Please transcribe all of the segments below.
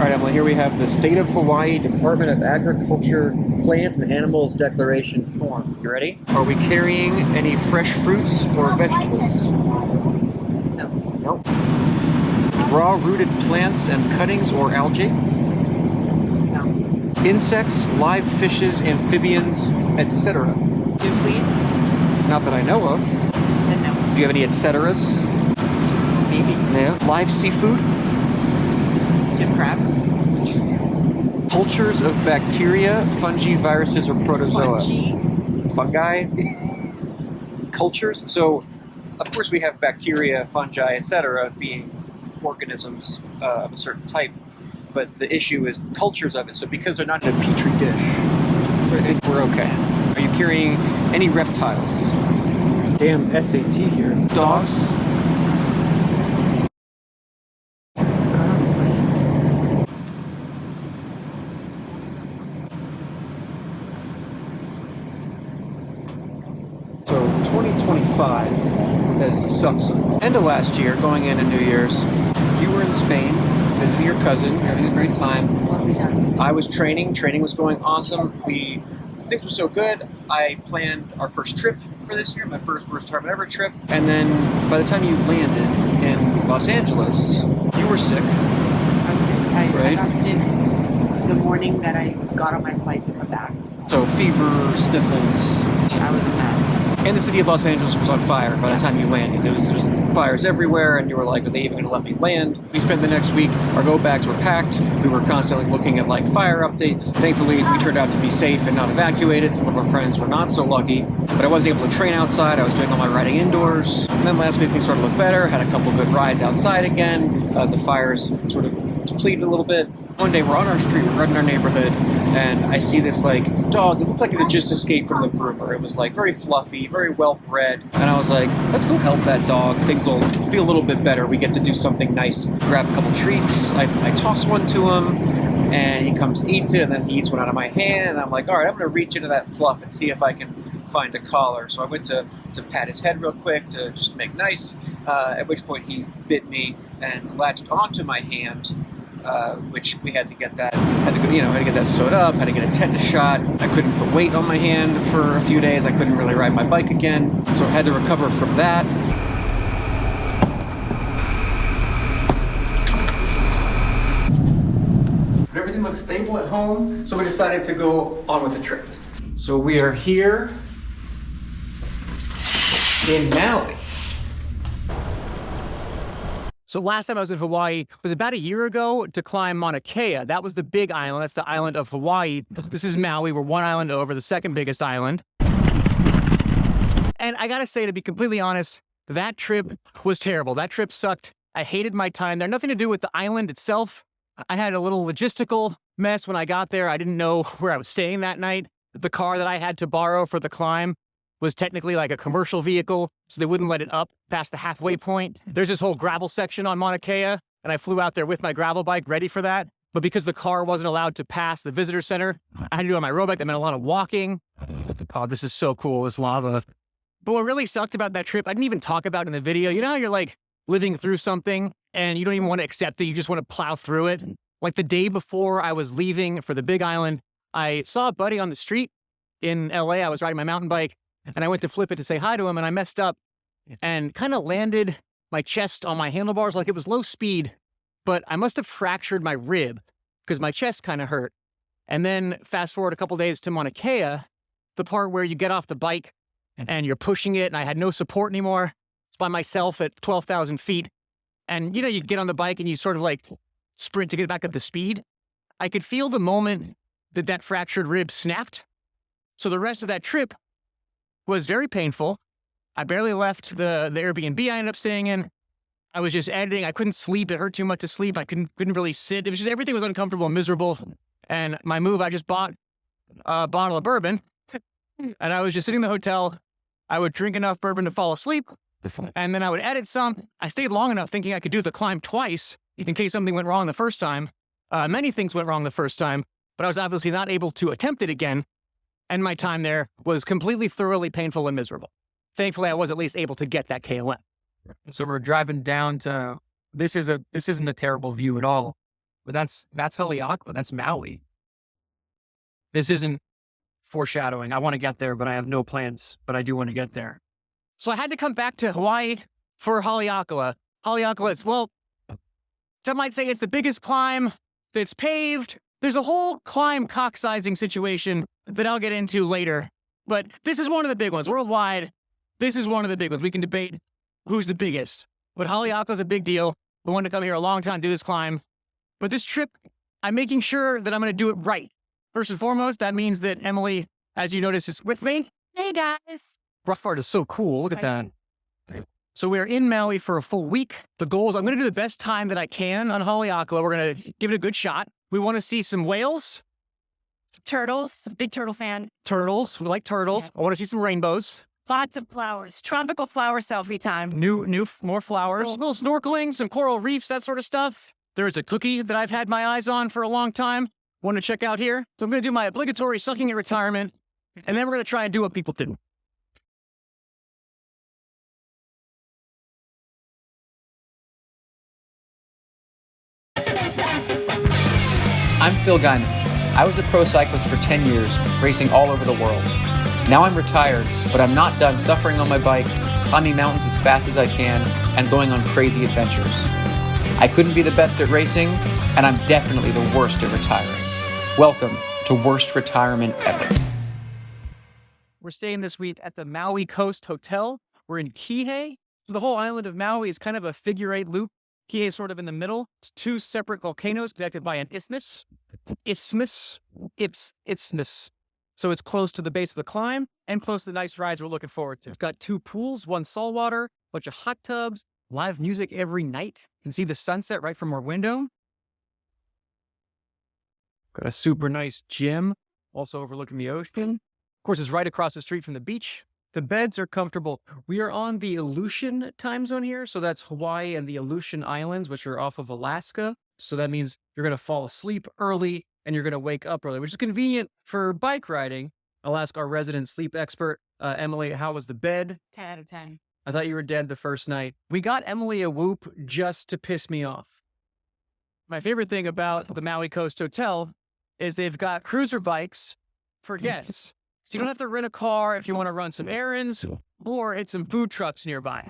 right, Emily, here we have the State of Hawaii Department of Agriculture Plants and Animals Declaration form. You ready? Are we carrying any fresh fruits or vegetables? No. Nope. Raw rooted plants and cuttings or algae? No. Insects, live fishes, amphibians, etc. Do fleas? Not that I know of. Then no. Do you have any et ceteras? Maybe. Yeah. Live seafood? Do you have crabs? Cultures of bacteria, fungi, viruses, or protozoa? Fungi? Cultures? So, of course, we have bacteria, fungi, etc., being organisms of a certain type. But the issue is cultures of it. So, because they're not in a petri dish, I think we're okay. Are you carrying any reptiles? Damn SAT here. Dogs? So 2025 has sucked. End of last year, going into New Year's, you were in Spain visiting your cousin, having a great time. Lovely time. I was training. Training was going awesome. Things were so good. I planned our first trip for this year, my first time ever trip. And then by the time you landed in Los Angeles, you were sick. I was sick. I Right. got sick the morning that I got on my flight to come back. So fever, sniffles. I was a mess. And the city of Los Angeles was on fire by the time you landed. There was fires everywhere, and you were like, are they even going to let me land? We spent the next week, our go bags were packed. We were constantly looking at like fire updates. Thankfully, we turned out to be safe and not evacuated. Some of our friends were not so lucky, but I wasn't able to train outside. I was doing all my riding indoors. And then last week, things started to look better. Had a couple good rides outside again. The fires sort of depleted a little bit. One day, we're on our street, we're running our neighborhood, and I see this like dog that looked like it had just escaped from the groomer. It was like very fluffy, very well bred, and I was like, let's go help that dog. Things will feel a little bit better. We get to do something nice. Grab a couple treats. I toss one to him, and he comes and eats it, and then he eats one out of my hand, and I'm like, all right, I'm going to reach into that fluff and see if I can find a collar. So I went to pat his head real quick to just make nice, at which point he bit me and latched onto my hand. Which we had to get that, had to get that sewed up, had to get a tetanus shot. I couldn't put weight on my hand for a few days. I couldn't really ride my bike again, so I had to recover from that. But everything looked stable at home, so we decided to go on with the trip. So we are here in Maui. So last time I was in Hawaii was about a year ago to climb Mauna Kea. That was the big island. That's the island of Hawaii. This is Maui. We're one island over, the second biggest island. And I gotta say, to be completely honest, that trip was terrible. That trip sucked. I hated my time there. Nothing to do with the island itself. I had a little logistical mess when I got there. I didn't know where I was staying that night. The car that I had to borrow for the climb was technically like a commercial vehicle, so they wouldn't let it up past the halfway point. There's this whole gravel section on Mauna Kea, and I flew out there with my gravel bike ready for that. But because the car wasn't allowed to pass the visitor center, I had to do it on my road bike. That meant a lot of walking. Oh, this is so cool, this lava. But what really sucked about that trip, I didn't even talk about in the video. You know how you're like living through something and you don't even want to accept it, you just want to plow through it? Like the day before I was leaving for the big island, I saw a buddy on the street in LA. I was riding my mountain bike, and I went to flip it to say hi to him, and I messed up and kind of landed my chest on my handlebars like it was low speed, but I must have fractured my rib because my chest kind of hurt. And then fast forward a couple days to Mauna Kea, the part where you get off the bike and you're pushing it, and I had no support anymore. It's by myself at 12,000 feet. And, you get on the bike and you sort of like sprint to get back up to speed. I could feel the moment that fractured rib snapped. So the rest of that trip was very painful. I barely left the Airbnb I ended up staying in. I was just editing. I couldn't sleep. It hurt too much to sleep. I couldn't really sit. It was just, everything was uncomfortable and miserable. And my move, I just bought a bottle of bourbon, and I was just sitting in the hotel. I would drink enough bourbon to fall asleep, and then I would edit some. I stayed long enough thinking I could do the climb twice in case something went wrong the first time. Many things went wrong the first time, but I was obviously not able to attempt it again. And my time there was completely, thoroughly painful and miserable. Thankfully, I was at least able to get that KOM. So we're driving down to, this isn't a terrible view at all. But that's Haleakala. That's Maui. This isn't foreshadowing. I want to get there, but I have no plans, but I do want to get there. So I had to come back to Hawaii for Haleakala. Haleakala is, well, some might say it's the biggest climb that's paved. There's a whole climb cock-sizing situation that I'll get into later. But this is one of the big ones. Worldwide, this is one of the big ones. We can debate who's the biggest. But Haleakala is a big deal. We wanted to come here a long time to do this climb. But this trip, I'm making sure that I'm going to do it right. First and foremost, that means that Emily, as you notice, is with me. Hey guys. Rough art is so cool. Look at that. So we're in Maui for a full week. The goal is I'm going to do the best time that I can on Haleakala. We're going to give it a good shot. We want to see some whales. Turtles, big turtle fan. Turtles. We like turtles. I want to see some rainbows. Lots of flowers. Tropical flower selfie time. More flowers. A little snorkeling, some coral reefs, that sort of stuff. There's a cookie that I've had my eyes on for a long time. Want to check out here? So I'm going to do my obligatory sucking at retirement, and then we're going to try and do what people do. I'm Phil Gaimon. I was a pro cyclist for 10 years, racing all over the world. Now I'm retired, but I'm not done suffering on my bike, climbing mountains as fast as I can, and going on crazy adventures. I couldn't be the best at racing, and I'm definitely the worst at retiring. Welcome to Worst Retirement Ever. We're staying this week at the Maui Coast Hotel. We're in Kihei. So the whole island of Maui is kind of a figure-8 loop. Kihei is sort of in the middle. It's two separate volcanoes connected by an isthmus. Isthmus. So it's close to the base of the climb and close to the nice rides we're looking forward to. It's got 2 pools, 1 saltwater, a bunch of hot tubs, live music every night. You can see the sunset right from our window. Got a super nice gym, also overlooking the ocean. Of course, it's right across the street from the beach. The beds are comfortable. We are on the Aleutian time zone here, so that's Hawaii and the Aleutian Islands, which are off of Alaska. So that means you're going to fall asleep early and you're going to wake up early, which is convenient for bike riding. I'll ask our resident sleep expert, Emily, how was the bed? 10 out of 10. I thought you were dead the first night. We got Emily a Whoop just to piss me off. My favorite thing about the Maui Coast Hotel is they've got cruiser bikes for guests. So you don't have to rent a car if you want to run some errands or hit some food trucks nearby.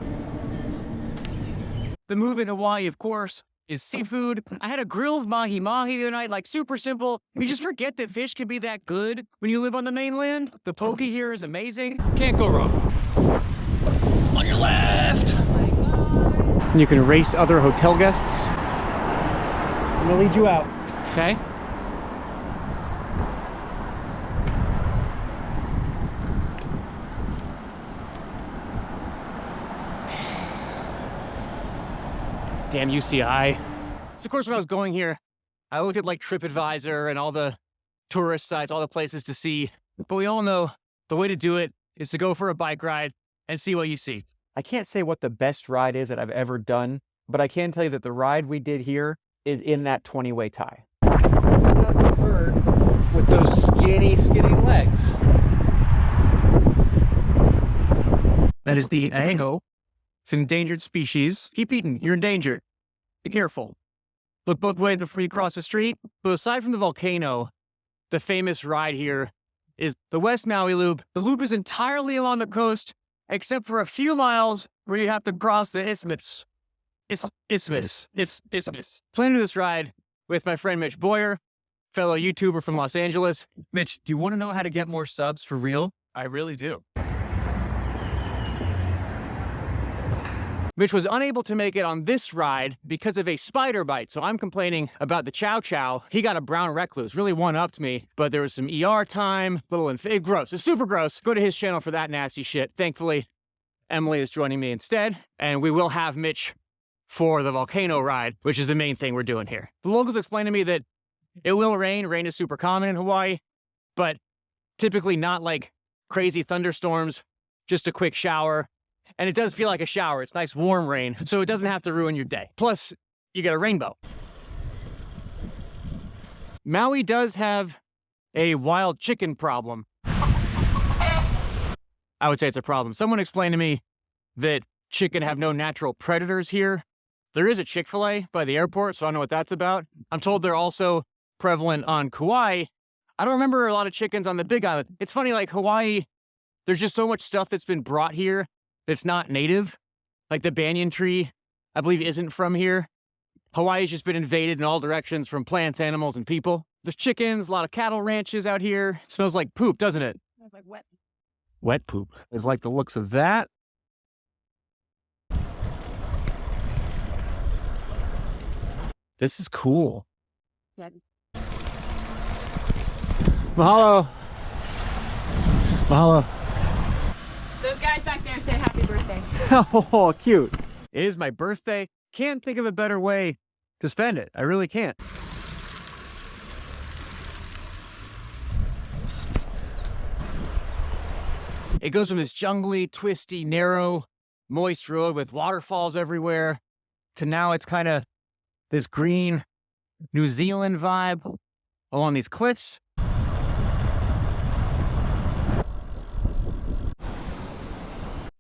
The move in Hawaii, of course, is seafood. I had a grilled mahi-mahi the other night, like super simple. You just forget that fish can be that good when you live on the mainland. The poke here is amazing. Can't go wrong. On your left. And you can race other hotel guests. I'm gonna lead you out. Okay? Damn UCI. So of course, when I was going here, I looked at like TripAdvisor and all the tourist sites, all the places to see. But we all know the way to do it is to go for a bike ride and see what you see. I can't say what the best ride is that I've ever done, but I can tell you that the ride we did here is in that 20-way tie. The bird with those skinny legs. That is the aho. It's an endangered species. Keep eating. You're endangered. Be careful. Look both ways before you cross the street. But aside from the volcano, the famous ride here is the West Maui Loop. The loop is entirely along the coast, except for a few miles where you have to cross the isthmus. Isthmus. Plan to do this ride with my friend Mitch Boyer, fellow YouTuber from Los Angeles. Mitch, do you want to know how to get more subs for real? I really do. Mitch was unable to make it on this ride because of a spider bite. So I'm complaining about the chow chow. He got a brown recluse, really one-upped me, but there was some ER time, gross. It's super gross. Go to his channel for that nasty shit. Thankfully, Emily is joining me instead, and we will have Mitch for the volcano ride, which is the main thing we're doing here. The locals explained to me that it will rain. Rain is super common in Hawaii, but typically not like crazy thunderstorms, just a quick shower. And it does feel like a shower. It's nice warm rain, so it doesn't have to ruin your day. Plus, you get a rainbow. Maui does have a wild chicken problem. I would say it's a problem. Someone explained to me that chicken have no natural predators here, There is a Chick-fil-A by the airport, so I don't know what that's about. I'm told they're also prevalent on Kauai. I don't remember a lot of chickens on the Big Island. It's funny, like Hawaii, there's just so much stuff that's been brought here that's not native. Like the banyan tree, I believe isn't from here. Hawaii's just been invaded in all directions from plants, animals, and people. There's chickens, a lot of cattle ranches out here. Smells like poop, doesn't it? Smells like wet. Wet poop. Is like the looks of that. This is cool. Yeah. Mahalo. Mahalo. Those guys back there say happy birthday. Oh, cute. It is my birthday. Can't think of a better way to spend it. I really can't. It goes from this jungly, twisty, narrow, moist road with waterfalls everywhere to now it's kind of this green New Zealand vibe along these cliffs.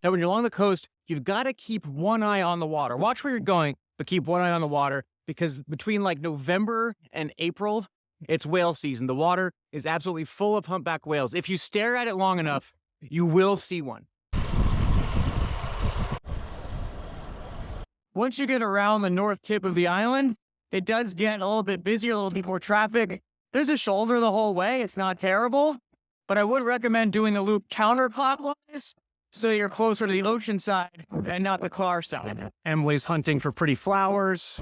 Now, when you're along the coast, you've got to keep one eye on the water. Watch where you're going, but keep one eye on the water because between like November and April, it's whale season. The water is absolutely full of humpback whales. If you stare at it long enough, you will see one. Once you get around the north tip of the island, it does get a little bit busier, a little bit more traffic. There's a shoulder the whole way. It's not terrible, but I would recommend doing the loop counterclockwise so you're closer to the ocean side and not the car side. Emily's hunting for pretty flowers.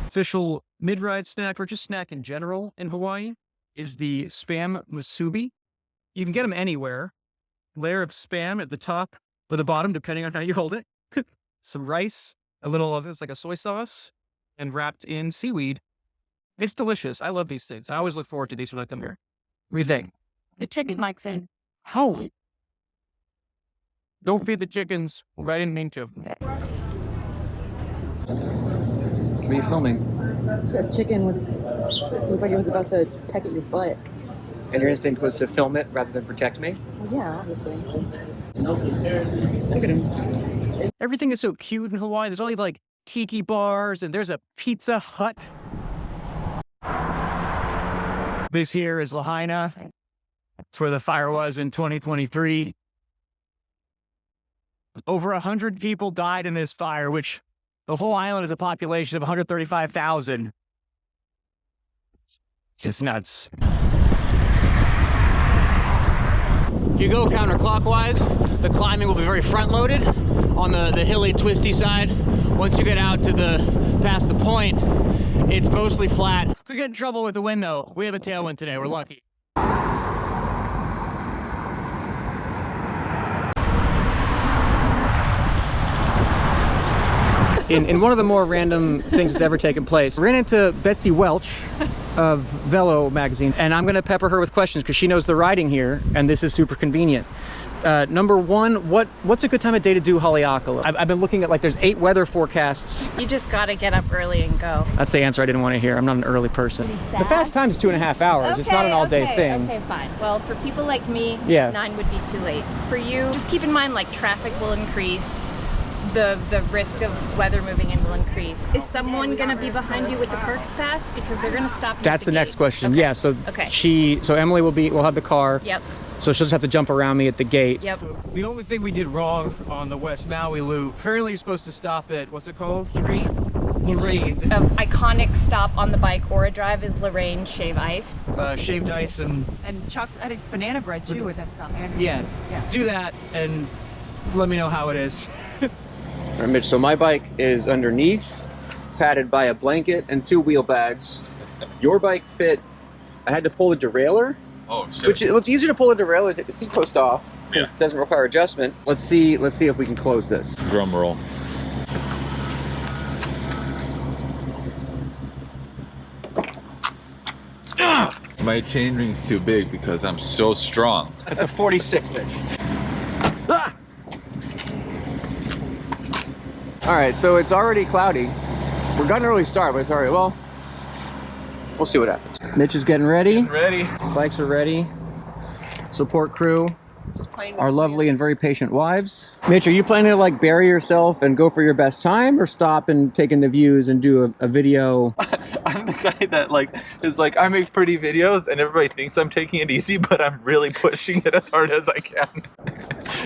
Official mid-ride snack, or just snack in general in Hawaii, is the Spam musubi. You can get them anywhere. Layer of Spam at the top or the bottom, depending on how you hold it. Some rice, a little of it's like a soy sauce, and wrapped in seaweed. It's delicious. I love these things. I always look forward to these when I come here. What do you think? The chicken likes it. How? Don't feed the chickens. I didn't mean to. What are you filming? The chicken looked like it was about to peck at your butt. And your instinct was to film it rather than protect me? Well, yeah, obviously. Look at him. Everything is so cute in Hawaii. There's only like tiki bars and there's a Pizza Hut. This here is Lahaina. That's where the fire was in 2023. Over 100 people died in this fire, which the whole island is a population of 135,000. It's nuts. If you go counterclockwise, the climbing will be very front-loaded on the hilly, twisty side. Once you get out to past the point, it's mostly flat. Could get in trouble with the wind though. We have a tailwind today, we're lucky. In one of the more random things that's ever taken place, I ran into Betsy Welch of Velo magazine, and I'm gonna pepper her with questions because she knows the riding here, and this is super convenient. Number one, what's a good time of day to do Haleakala? I've been looking at, like, there's 8 weather forecasts. You just gotta get up early and go. That's the answer I didn't want to hear. I'm not an early person. The fast time is 2.5 hours. Okay, it's not an all-day thing. Okay, fine. Well, for people like me, Yeah. 9 would be too late. For you, just keep in mind, like, traffic will increase. The risk of weather moving in will increase. Is someone gonna be behind you with the Perks Pass? Because they're gonna stop you. That's the next question. Okay. Yeah, so Okay. so Emily will have the car. Yep. So she'll just have to jump around me at the gate. Yep. The only thing we did wrong on the West Maui loop, apparently you're supposed to stop at, what's it called? Lorraine's. An iconic stop on the bike or a drive is Lorraine Shave Ice. Shaved ice and I think banana bread too with that stuff. yeah, do that and let me know how it is. All right, Mitch, so my bike is underneath, padded by a blanket and 2 wheel bags. Your bike fit, I had to pull the derailleur. Oh, shit. Which it's easier to pull a derailleur, take the seat post off, because Yeah. it doesn't require adjustment. Let's see if we can close this. Drum roll. My chain ring's too big because I'm so strong. It's a 46, Mitch. Ah! All right, so it's already cloudy. We're got an early start, but it's already, well, we'll see what happens. Mitch is getting ready. Ready? Bikes are ready. Support crew. our lovely and very patient wives. Mitch, are you planning to like bury yourself and go for your best time, or stop and take in the views and do a video? I'm the guy that like is like, I make pretty videos and everybody thinks I'm taking it easy, but I'm really pushing it as hard as I can.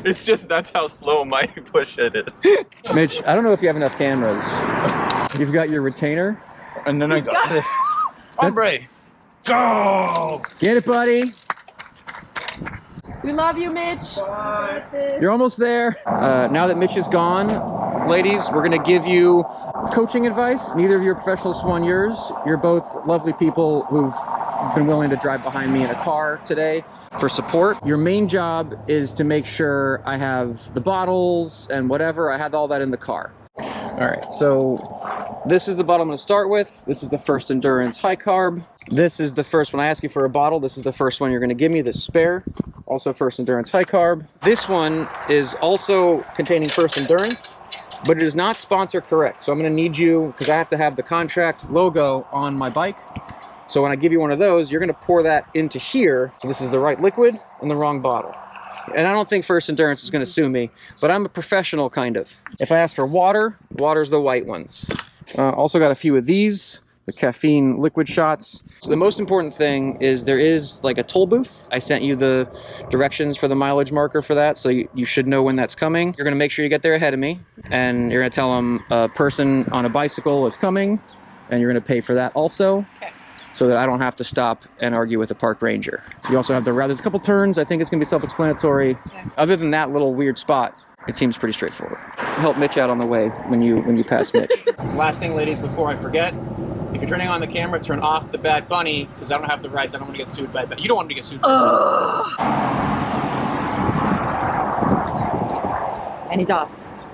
It's just, that's how slow my push it is. Mitch, I don't know if you have enough cameras. You've got your retainer. And then I got this. I'm ready. Go! Get it, buddy. We love you, Mitch. You're almost there. Now that Mitch is gone, ladies, we're gonna give you coaching advice. Neither of you are professional soigneurs. You're both lovely people who've been willing to drive behind me in a car today for support. Your main job is to make sure I have the bottles and whatever. I had all that in the car. All right, so this is the bottle I'm gonna start with. This is the first endurance high carb. This is the first, when I ask you for a bottle, this is the first one you're gonna give me, this spare. Also first endurance high carb. This one is also containing first endurance, but it is not sponsor correct. So I'm gonna need you, because I have to have the contract logo on my bike. So when I give you one of those, you're gonna pour that into here. So this is the right liquid and the wrong bottle. And I don't think First Endurance is going to sue me, but I'm a professional, kind of. If I ask for water, water's the white ones. Also got a few of these, the caffeine liquid shots. So the most important thing is there is like a toll booth. I sent you the directions for the mileage marker for that, so you should know when that's coming. You're going to make sure you get there ahead of me, and you're going to tell them a person on a bicycle is coming, and you're going to pay for that also. Okay. So that I don't have to stop and argue with a park ranger. You also have the route. There's a couple turns. I think it's gonna be self-explanatory. Yeah. Other than that little weird spot, it seems pretty straightforward. Help Mitch out on the way when you pass Mitch. Last thing, ladies, before I forget, if you're turning on the camera, turn off the Bad Bunny, because I don't have the rights. I don't want to get sued by You don't want me to get sued. And he's off.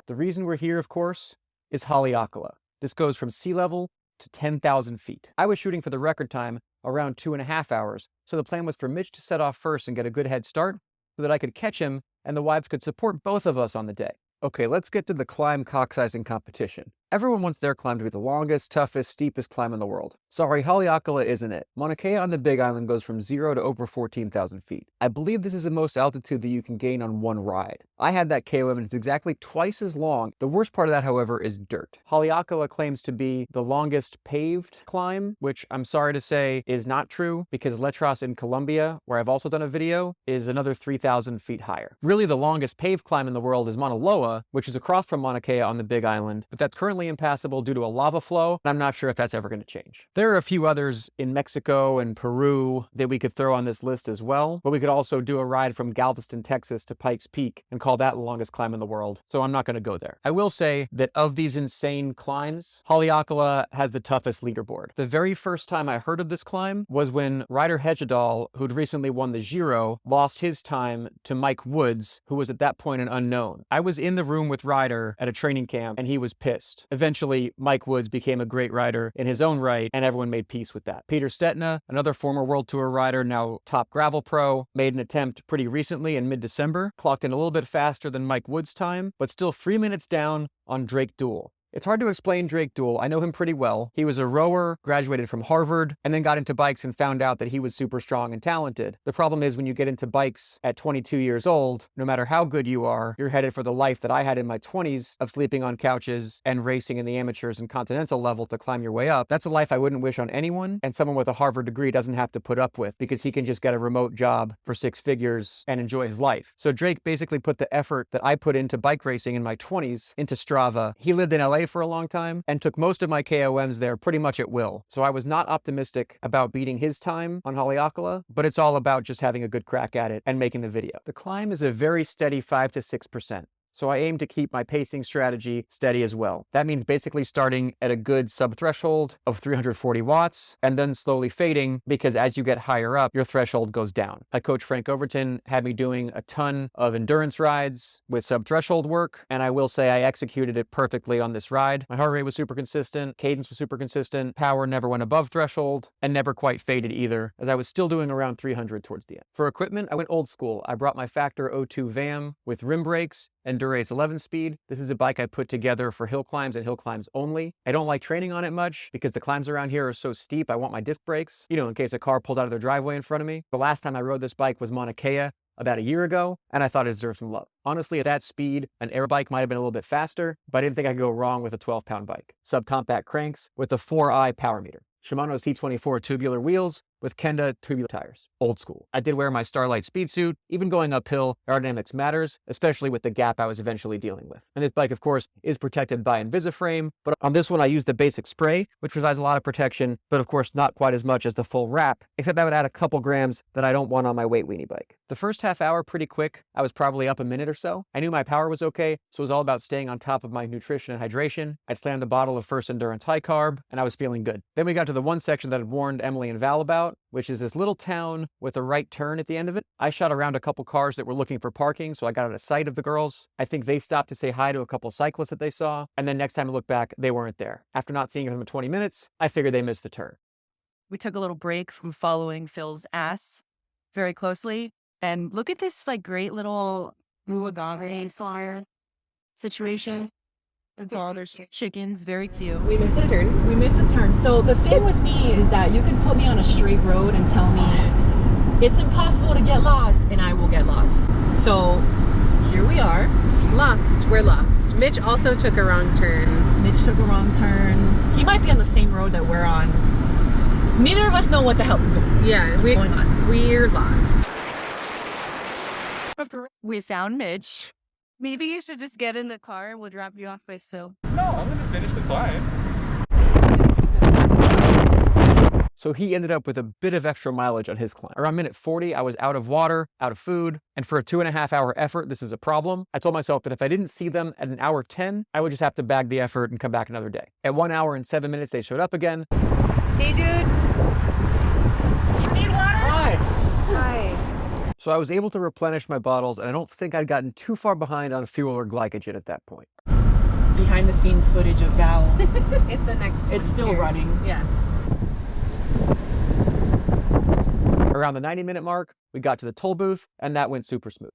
The reason we're here, of course, is Haleakala. This goes from sea level to 10,000 feet. I was shooting for the record time around 2.5 hours, so the plan was for Mitch to set off first and get a good head start so that I could catch him and the wives could support both of us on the day. Okay, let's get to the climb cock-sizing competition. Everyone wants their climb to be the longest, toughest, steepest climb in the world. Sorry, Haleakala isn't it. Mauna Kea on the Big Island goes from 0 to over 14,000 feet. I believe this is the most altitude that you can gain on one ride. I had that KOM and it's exactly twice as long. The worst part of that, however, is dirt. Haleakala claims to be the longest paved climb, which I'm sorry to say is not true, because Letras in Colombia, where I've also done a video, is another 3,000 feet higher. Really, the longest paved climb in the world is Mauna Loa, which is across from Mauna Kea on the Big Island, but that's currently impassable due to a lava flow, and I'm not sure if that's ever going to change. There are a few others in Mexico and Peru that we could throw on this list as well, but we could also do a ride from Galveston, Texas to Pikes Peak and call that the longest climb in the world, so I'm not going to go there. I will say that of these insane climbs, Haleakala has the toughest leaderboard. The very first time I heard of this climb was when Ryder Hegedal, who'd recently won the Giro, lost his time to Mike Woods, who was at that point an unknown. I was in the room with Ryder at a training camp, and he was pissed. Eventually, Mike Woods became a great rider in his own right, and everyone made peace with that. Peter Stetina, another former World Tour rider, now top gravel pro, made an attempt pretty recently in mid-December, clocked in a little bit faster than Mike Woods' time, but still 3 minutes down on Drake Duell. It's hard to explain Drake Duell. I know him pretty well. He was a rower, graduated from Harvard, and then got into bikes and found out that he was super strong and talented. The problem is when you get into bikes at 22 years old, no matter how good you are, you're headed for the life that I had in my 20s of sleeping on couches and racing in the amateurs and continental level to climb your way up. That's a life I wouldn't wish on anyone, and someone with a Harvard degree doesn't have to put up with, because he can just get a remote job for 6 figures and enjoy his life. So Drake basically put the effort that I put into bike racing in my 20s into Strava. He lived in LA for a long time and took most of my KOMs there pretty much at will. So I was not optimistic about beating his time on Haleakala, but it's all about just having a good crack at it and making the video. The climb is a very steady 5 to 6%. So I aim to keep my pacing strategy steady as well. That means basically starting at a good sub-threshold of 340 watts and then slowly fading, because as you get higher up, your threshold goes down. My coach Frank Overton had me doing a ton of endurance rides with sub-threshold work, and I will say I executed it perfectly on this ride. My heart rate was super consistent, cadence was super consistent, power never went above threshold, and never quite faded either, as I was still doing around 300 towards the end. For equipment, I went old school. I brought my Factor 02 VAM with rim brakes and Durace 11 speed. This is a bike I put together for hill climbs and hill climbs only. I don't like training on it much because the climbs around here are so steep. I want my disc brakes, in case a car pulled out of their driveway in front of me. The last time I rode this bike was Mauna Kea. about a year ago, and I thought it deserved some love. Honestly, at that speed, an air bike might have been a little bit faster, but I didn't think I could go wrong with a 12-pound bike. Subcompact cranks with a 4i power meter. Shimano C24 tubular wheels with Kenda tubular tires. Old school. I did wear my Starlight speed suit. Even going uphill, aerodynamics matters, especially with the gap I was eventually dealing with. And this bike, of course, is protected by Invisiframe, but on this one I used the basic spray, which provides a lot of protection, but of course not quite as much as the full wrap, except I would add a couple grams that I don't want on my weight weenie bike. The first half hour, pretty quick. I was probably up a minute or so. I knew my power was okay, so it was all about staying on top of my nutrition and hydration. I slammed a bottle of First Endurance high carb, and I was feeling good. Then we got to the one section that I'd warned Emily and Val about, which is this little town with a right turn at the end of it. I shot around a couple cars that were looking for parking, so I got out of sight of the girls. I think they stopped to say hi to a couple cyclists that they saw, and then next time I looked back, they weren't there. After not seeing them in 20 minutes, I figured they missed the turn. We took a little break from following Phil's ass very closely, and look at this like great little blue agave flower situation. It's all there's chickens, very cute. We missed a turn. We missed a turn. So the thing with me is that you can put me on a straight road and tell me it's impossible to get lost, and I will get lost. So here we are. Lost. We're lost. Mitch also took a wrong turn. Mitch took a wrong turn. He might be on the same road that we're on. Neither of us know what the hell is going on. Yeah, What's going on? We're lost. We found Mitch. Maybe you should just get in the car and we'll drop you off by Phil. No, I'm gonna finish the climb. So he ended up with a bit of extra mileage on his climb. Around minute 40, I was out of water, out of food, and for a 2.5-hour effort, this is a problem. I told myself that if I didn't see them at an hour 10, I would just have to bag the effort and come back another day. At 1 hour and 7 minutes, they showed up again. Hey, dude. You need water? Hi! Hi. So I was able to replenish my bottles, and I don't think I'd gotten too far behind on fuel or glycogen at that point. It's behind the scenes footage of Val. It's the next one. It's still here. running. Yeah. Around the 90-minute mark, we got to the toll booth, and that went super smooth.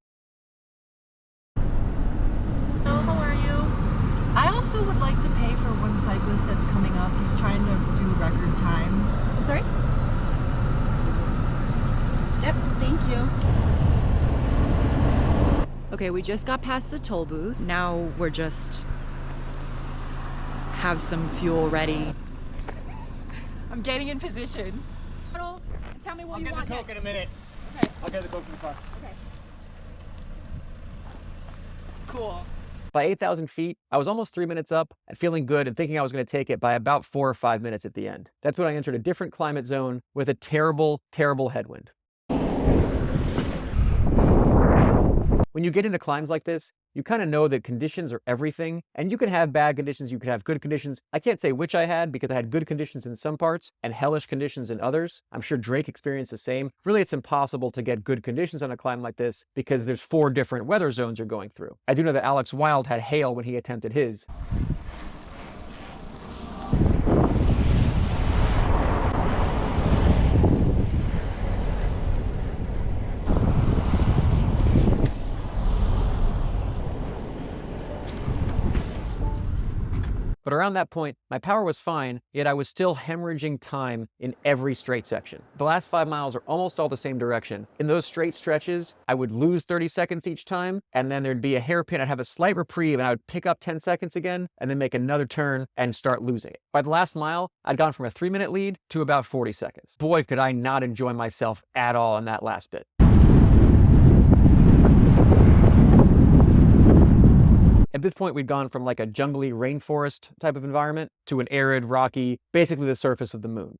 Hello, how are you? I also would like to pay for one cyclist that's coming up. He's trying to do record time. I'm sorry? Yep, thank you. Okay, we just got past the toll booth. Now we're just have some fuel ready. I'm getting in position. Tell me what I'll you get want. the Coke in a minute. Okay. I'll get the Coke from the car. Okay. Cool. By 8,000 feet, I was almost 3 minutes up and feeling good and thinking I was going to take it by about 4 or 5 minutes at the end. That's when I entered a different climate zone with a terrible, terrible headwind. When you get into climbs like this, you kind of know that conditions are everything, and you can have bad conditions, you can have good conditions. I can't say which I had because I had good conditions in some parts and hellish conditions in others. I'm sure Drake experienced the same. Really, it's impossible to get good conditions on a climb like this because there's 4 different weather zones you're going through. I do know that Alex Wild had hail when he attempted his. But around that point, my power was fine, yet I was still hemorrhaging time in every straight section. The last 5 miles are almost all the same direction. In those straight stretches, I would lose 30 seconds each time, and then there'd be a hairpin, I'd have a slight reprieve, and I would pick up 10 seconds again, and then make another turn and start losing it. By the last mile, I'd gone from a 3-minute lead to about 40 seconds. Boy, could I not enjoy myself at all in that last bit. At this point, we'd gone from like a jungly rainforest type of environment to an arid, rocky, basically the surface of the moon.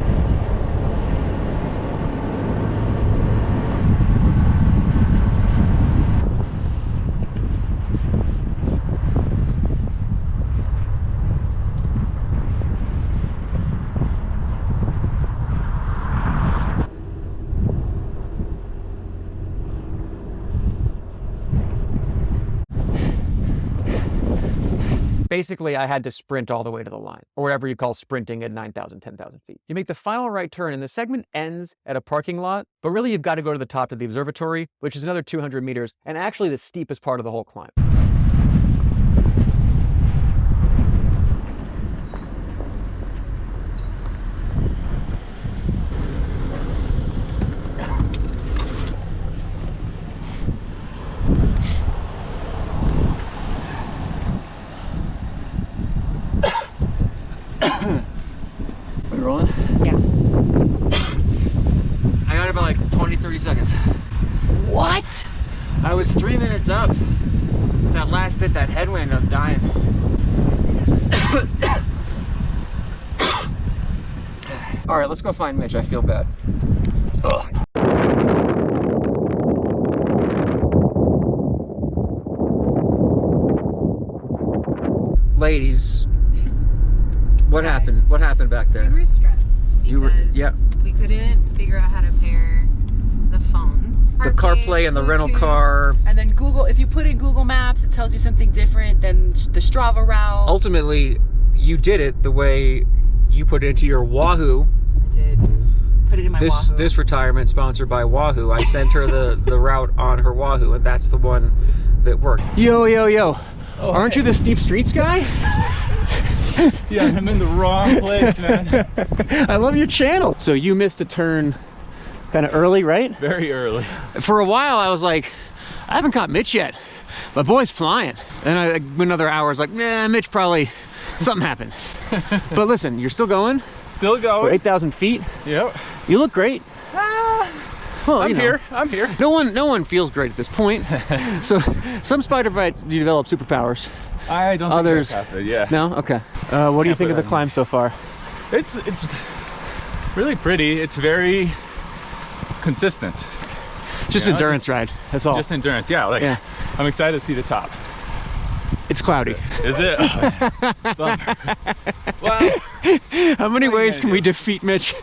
Basically, I had to sprint all the way to the line, or whatever you call sprinting at 9,000, 10,000 feet. You make the final right turn, and the segment ends at a parking lot, but really you've got to go to the top of the observatory, which is another 200 meters, and actually the steepest part of the whole climb. I need 30 seconds. What? I was 3 minutes up. That last bit, that headwind, I was dying. All right, let's go find Mitch. I feel bad. Ugh. Ladies, what happened? What happened back there? We were stressed because yeah. we couldn't figure out how to pair the phones. The CarPlay and the rental car. And then Google, if you put in Google Maps, it tells you something different than the Strava route. Ultimately, you did it the way you put it into your Wahoo. I did. Put it in my Wahoo. This retirement sponsored by Wahoo. I sent her the route on her Wahoo, and that's the one that worked. Yo, yo, yo. Oh, Aren't you the steep streets guy? Yeah, I'm in the wrong place, man. I love your channel. So you missed a turn kind of early, right? Very early. For a while, I was like, I haven't caught Mitch yet. My boy's flying. And another hour, I was like, nah, Mitch probably, something happened. But listen, you're still going. Still We're going. 8,000 feet. Yep. You look great. Well, I'm here. I'm here. No one feels great at this point. So some spider bites, you develop superpowers. I don't Others, think that's happened. Yeah. No? Okay. What do you think of the climb so far? It's really pretty. It's very consistent. Just You know, endurance ride. That's all. Just endurance. Yeah. Like Yeah. I'm excited to see the top. It's cloudy. Is it? Wow. How many ways can we defeat Mitch?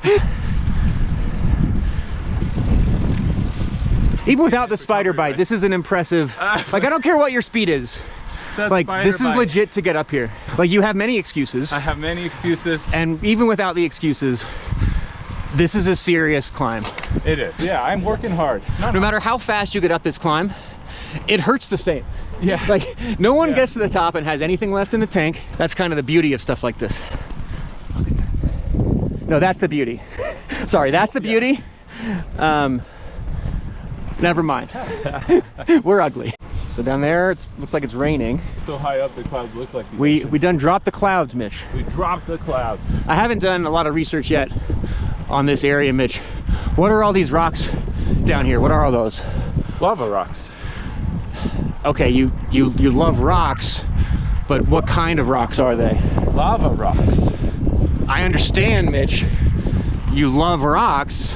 Even without the spider bite, this is an impressive, like I don't care what your speed is. Like this is legit to get up here. Like you have many excuses. I have many excuses. And even without the excuses, this is a serious climb. It is. Yeah, I'm working hard. No matter how fast you get up this climb, it hurts the same. Yeah. Like no one gets to the top and has anything left in the tank. That's kind of the beauty of stuff like this. Look at that. No, that's the beauty. Sorry, that's the beauty. Never mind. We're ugly. So down there, it looks like it's raining. So high up, the clouds look like the We ocean. done dropped the clouds, Mitch. We dropped the clouds. I haven't done a lot of research yet on this area, Mitch. What are all these rocks down here? What are all those? Lava rocks. Okay, you love rocks, but what kind of rocks are they? Lava rocks. I understand, Mitch. You love rocks.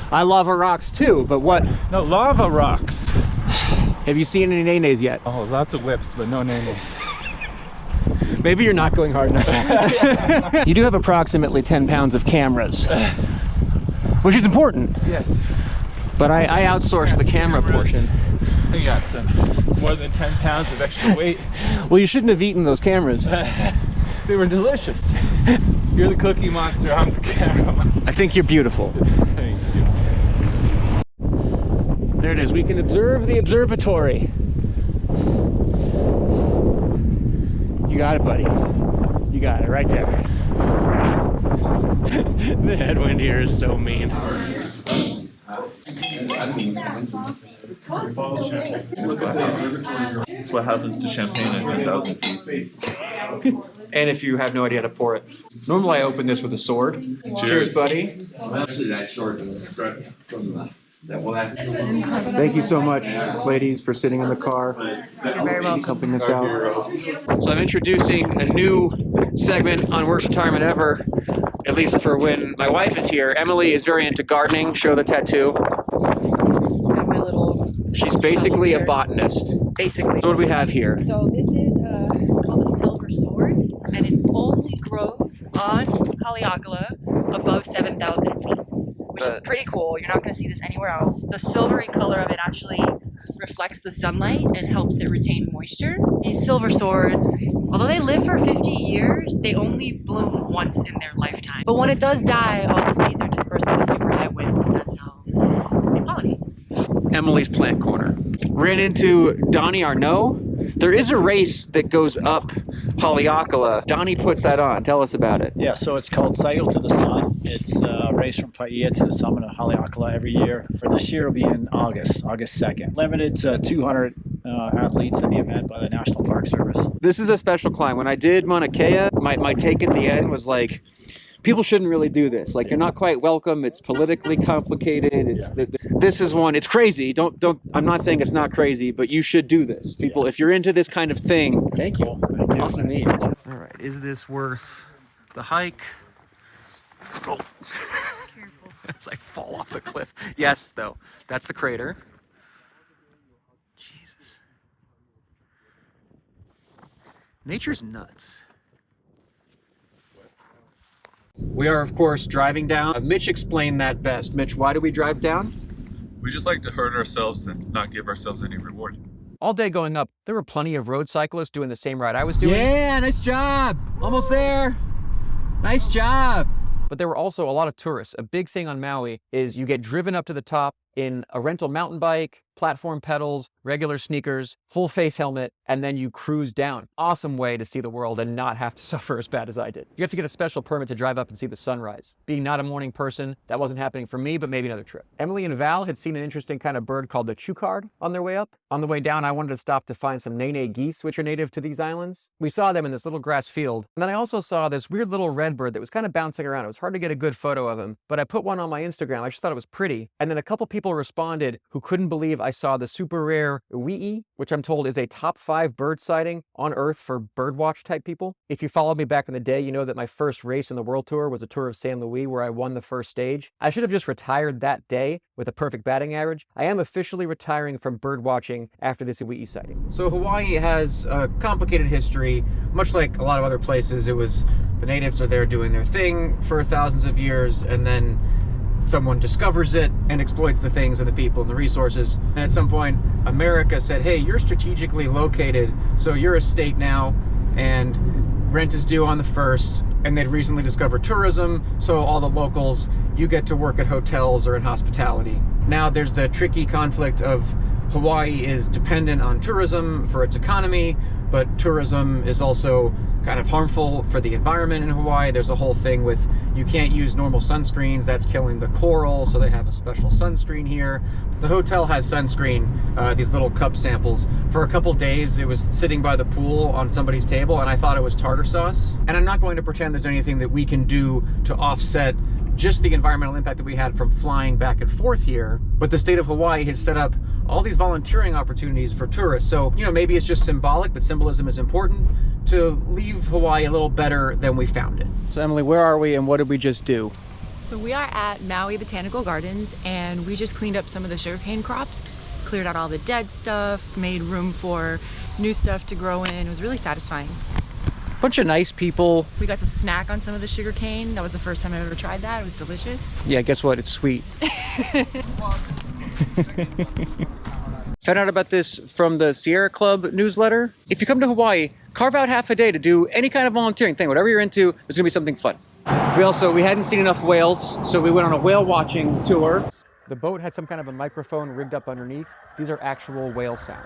I love rocks too, but what? No, lava rocks. Have you seen any nays yet? Oh, lots of whips, but no nays. Maybe you're not going hard enough. You do have approximately 10 pounds of cameras, which is important. Yes. But I outsourced the camera portion. I got some more than 10 pounds of extra weight. Well, you shouldn't have eaten those cameras. They were delicious. You're the cookie monster, I'm the camera. I think you're beautiful. Thank you. There it is. We can observe the observatory. You got it, buddy. You got it right there. The headwind here is so mean. That's what happens to champagne at 10,000 feet. And if you have no idea how to pour it. Normally I open this with a sword. Cheers, buddy. Actually, that short Thank you so much, ladies, for sitting in the car. You're very welcome. Helping us out. So I'm introducing a new segment on Worst Retirement Ever, at least for when my wife is here. Emily is very into gardening. Show the tattoo. Got my little. She's basically a botanist. Basically. So what do we have here? So this is it's called a silver sword, and it only grows on Haleakala above 7,000 feet, which is pretty cool. You're not going to see this anywhere else. The silvery color of it actually reflects the sunlight and helps it retain moisture. These silver swords, although they live for 50 years, they only bloom once in their lifetime. But when it does die, all the seeds are dispersed by the super high winds, and that's how they pollinate. Emily's Plant Corner. Ran into Donnie Arnaud. There is a race that goes up Haleakala. Donnie puts that on. Tell us about it. Yeah, so it's called Cycle to the Sun. It's a race from Paia to the summit of Haleakala every year. For this year, it'll be in August 2nd. Limited to 200 athletes in the event by the National Park Service. This is a special climb. When I did Mauna Kea, my take at the end was like, people shouldn't really do this. Like, you're not quite welcome. It's politically complicated. This is one. It's crazy. Don't. I'm not saying it's not crazy, but you should do this. People, if you're into this kind of thing. Thank you. Awesome to meet you. All right. Is this worth the hike? Oh. Careful. As I fall off the cliff. Yes, though. That's the crater. Jesus. Nature's nuts. We are, of course, driving down. Mitch explained that best. Mitch, why do we drive down? We just like to hurt ourselves and not give ourselves any reward. All day going up, there were plenty of road cyclists doing the same ride I was doing. Yeah, nice job. Almost there. Nice job. But there were also a lot of tourists. A big thing on Maui is you get driven up to the top in a rental mountain bike, platform pedals, regular sneakers, full face helmet, and then you cruise down. Awesome way to see the world and not have to suffer as bad as I did. You have to get a special permit to drive up and see the sunrise. Being not a morning person, that wasn't happening for me, but maybe another trip. Emily and Val had seen an interesting kind of bird called the chukard on their way up. On the way down, I wanted to stop to find some nene geese, which are native to these islands. We saw them in this little grass field. And then I also saw this weird little red bird that was kind of bouncing around. It was hard to get a good photo of him, but I put one on my Instagram. I just thought it was pretty. And then a couple people responded who couldn't believe I saw the super rare iwi'i, which I'm told is a top 5 bird sighting on Earth for birdwatch type people. If you followed me back in the day, you know that my first race in the world tour was a tour of San Luis where I won the first stage. I should have just retired that day with a perfect batting average. I am officially retiring from bird watching after this iwi'i sighting. So Hawaii has a complicated history, much like a lot of other places. It was the natives are there doing their thing for thousands of years, and then someone discovers it and exploits the things and the people and the resources. And at some point, America said, hey, you're strategically located, so you're a state now, and rent is due on the 1st, and they'd recently discovered tourism, so all the locals, you get to work at hotels or in hospitality. Now there's the tricky conflict of Hawaii is dependent on tourism for its economy, but tourism is also kind of harmful for the environment in Hawaii. There's a whole thing with you can't use normal sunscreens, that's killing the coral, so they have a special sunscreen here. The hotel has sunscreen, these little cup samples. For a couple days, it was sitting by the pool on somebody's table, and I thought it was tartar sauce. And I'm not going to pretend there's anything that we can do to offset just the environmental impact that we had from flying back and forth here, but the state of Hawaii has set up all these volunteering opportunities for tourists. So, you know, maybe it's just symbolic, but symbolism is important to leave Hawaii a little better than we found it. So Emily, where are we and what did we just do? So we are at Maui Botanical Gardens and we just cleaned up some of the sugarcane crops, cleared out all the dead stuff, made room for new stuff to grow in. It was really satisfying. Bunch of nice people. We got to snack on some of the sugarcane. That was the first time I've ever tried that. It was delicious. Yeah, guess what? It's sweet. Found out about this from the Sierra Club newsletter. If you come to Hawaii, carve out half a day to do any kind of volunteering thing. Whatever you're into, there's gonna be something fun. We hadn't seen enough whales, so we went on a whale watching tour. The boat had some kind of a microphone rigged up underneath. These are actual whale sounds.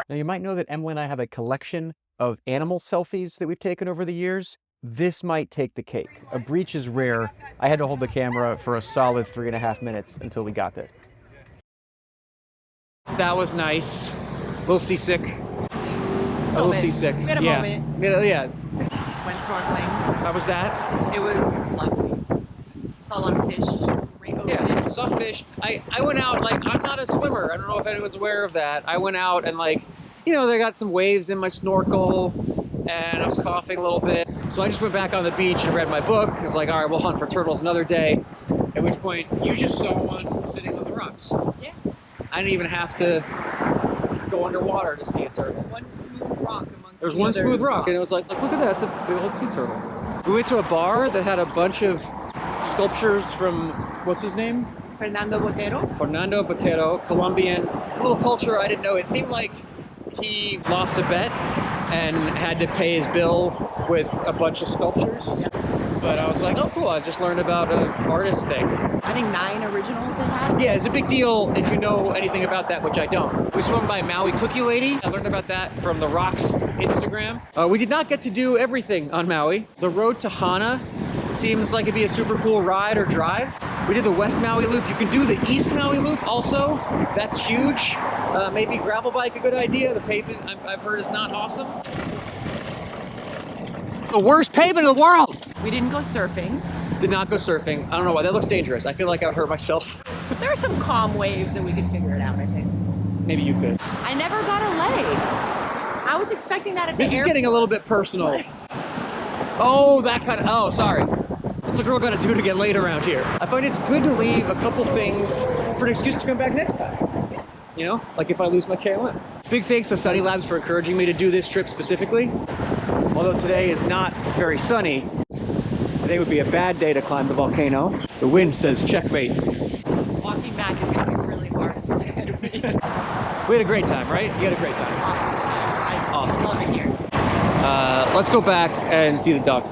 Now you might know that Emily and I have a collection of animal selfies that we've taken over the years. This might take the cake. A breach is rare. I had to hold the camera for a solid 3.5 minutes until we got this. That was nice. A little seasick. A little seasick. We had a moment. Yeah. Went snorkeling. How was that? It was lovely. Saw a lot of fish. Rainbow Yeah, saw fish. I went out, like, I'm not a swimmer. I don't know if anyone's aware of that. I went out and, like, you know, they got some waves in my snorkel and I was coughing a little bit. So I just went back on the beach and read my book. I was like, all right, we'll hunt for turtles another day. At which point, you just saw one sitting on the rocks. Yeah. I didn't even have to go underwater to see a turtle. One smooth rock amongst There was one smooth rock, and it was like, look at that, it's a big old sea turtle. We went to a bar that had a bunch of sculptures from, what's his name? Fernando Botero. Fernando Botero, Colombian. A little culture I didn't know. It seemed like he lost a bet and had to pay his bill with a bunch of sculptures. Yeah. But I was like, oh cool, I just learned about an artist thing. I think 9 originals they had. Yeah, it's a big deal if you know anything about that, which I don't. We swam by Maui Cookie Lady. I learned about that from The Rock's Instagram. We did not get to do everything on Maui. The road to Hana seems like it'd be a super cool ride or drive. We did the West Maui Loop. You can do the East Maui Loop also. That's huge. Maybe gravel bike a good idea. The pavement I've heard is not awesome. The worst pavement in the world! We didn't go surfing. Did not go surfing. I don't know why. That looks dangerous. I feel like I would hurt myself. There are some calm waves and we could figure it out, I think. Maybe you could. I never got a leg. I was expecting that at the This is airport. getting a little bit personal. Oh, that kind of, oh, sorry. What's a girl gotta do to get laid around here? I find it's good to leave a couple things for an excuse to come back next time. You know, like if I lose my KOM. Big thanks to Sunny Labs for encouraging me to do this trip specifically. Although today is not very sunny, today would be a bad day to climb the volcano. The wind says checkmate. Walking back is gonna be really hard. We had a great time, right? You had a great time. Awesome time. I Awesome. love it here. Let's go back and see the ducks.